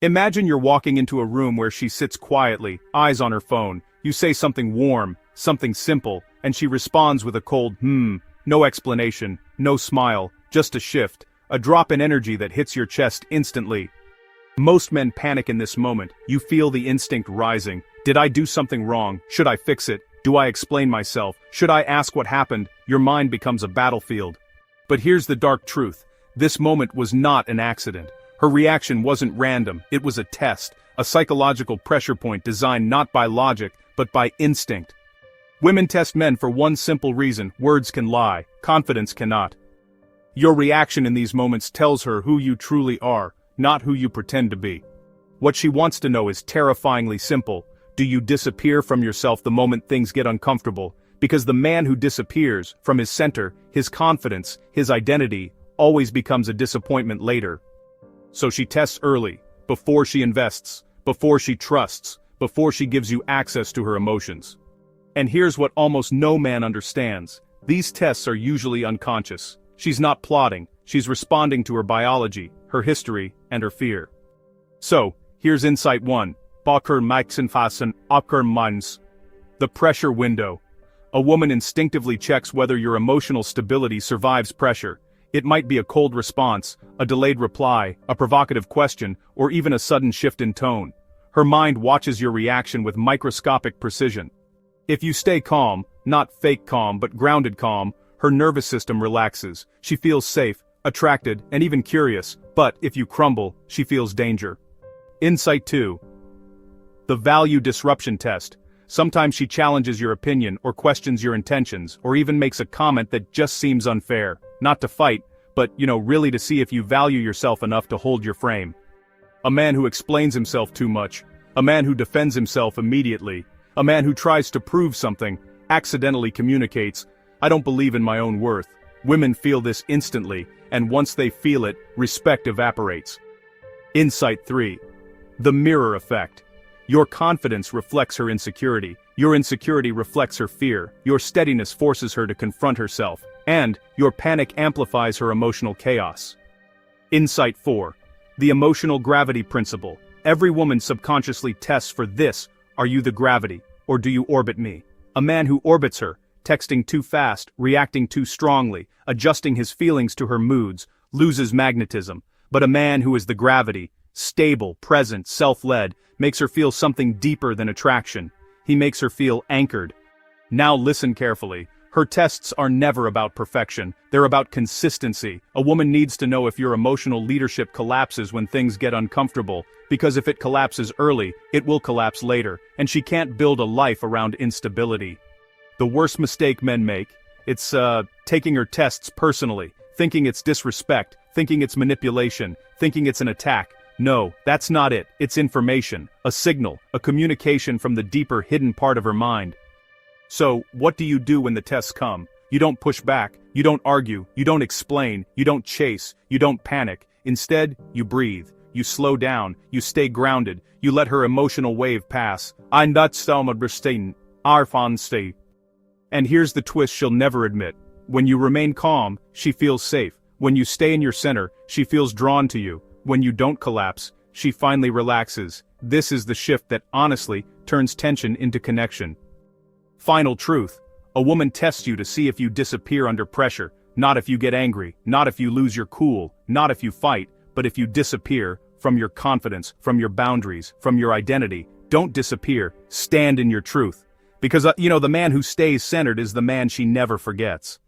Imagine you're walking into a room where she sits quietly, eyes on her phone. You say something warm, something simple, and she responds with a cold no explanation, no smile, just a shift, a drop in energy that hits your chest instantly. Most men panic in this moment. You feel the instinct rising. Did I do something wrong? Should I fix it? Do I explain myself? Should I ask what happened? Your mind becomes a battlefield. But here's the dark truth. This moment was not an accident. Her reaction wasn't random, it was a test, a psychological pressure point designed not by logic, but by instinct. Women test men for one simple reason: words can lie, confidence cannot. Your reaction in these moments tells her who you truly are, not who you pretend to be. What she wants to know is terrifyingly simple. Do you disappear from yourself the moment things get uncomfortable? Because the man who disappears from his center, his confidence, his identity, always becomes a disappointment later. So she tests early, before she invests, before she trusts, before she gives you access to her emotions. And here's what almost no man understands. These tests are usually unconscious. She's not plotting, she's responding to her biology, her history, and her fear. So, here's insight 1. Bakker Maxenfassen, Ocker Mines. The pressure window. A woman instinctively checks whether your emotional stability survives pressure. It might be a cold response, a delayed reply, a provocative question, or even a sudden shift in tone. Her mind watches your reaction with microscopic precision. If you stay calm, not fake calm but grounded calm, her nervous system relaxes. She feels safe, attracted, and even curious, but if you crumble, she feels danger. Insight 2. The value disruption test. Sometimes she challenges your opinion or questions your intentions, or even makes a comment that just seems unfair. Not to fight, but, really to see if you value yourself enough to hold your frame. A man who explains himself too much. A man who defends himself immediately. A man who tries to prove something, accidentally communicates, "I don't believe in my own worth." Women feel this instantly, and once they feel it, respect evaporates. Insight 3. The mirror effect. Your confidence reflects her insecurity. Your insecurity reflects her fear. Your steadiness forces her to confront herself. And your panic amplifies her emotional chaos. Insight 4. The emotional gravity principle. Every woman subconsciously tests for this: are you the gravity, or do you orbit me? A man who orbits her, texting too fast, reacting too strongly, adjusting his feelings to her moods, loses magnetism. But a man who is the gravity, stable, present, self-led, makes her feel something deeper than attraction. He makes her feel anchored. Now listen carefully. Her tests are never about perfection, they're about consistency. A woman needs to know if your emotional leadership collapses when things get uncomfortable, because if it collapses early, it will collapse later, and she can't build a life around instability. The worst mistake men make, it's taking her tests personally, thinking it's disrespect, thinking it's manipulation, thinking it's an attack. No, that's not it. It's information, a signal, a communication from the deeper hidden part of her mind. So, what do you do when the tests come? You don't push back, you don't argue, you don't explain, you don't chase, you don't panic. Instead, you breathe, you slow down, you stay grounded, you let her emotional wave pass. Ein Dutchstelmadberstein, Arfan stay. And here's the twist she'll never admit. When you remain calm, she feels safe. When you stay in your center, she feels drawn to you. When you don't collapse, she finally relaxes. This is the shift that honestly turns tension into connection. Final truth. A woman tests you to see if you disappear under pressure, not if you get angry, not if you lose your cool, not if you fight, but if you disappear from your confidence, from your boundaries, from your identity. Don't disappear, stand in your truth. Because, the man who stays centered is the man she never forgets.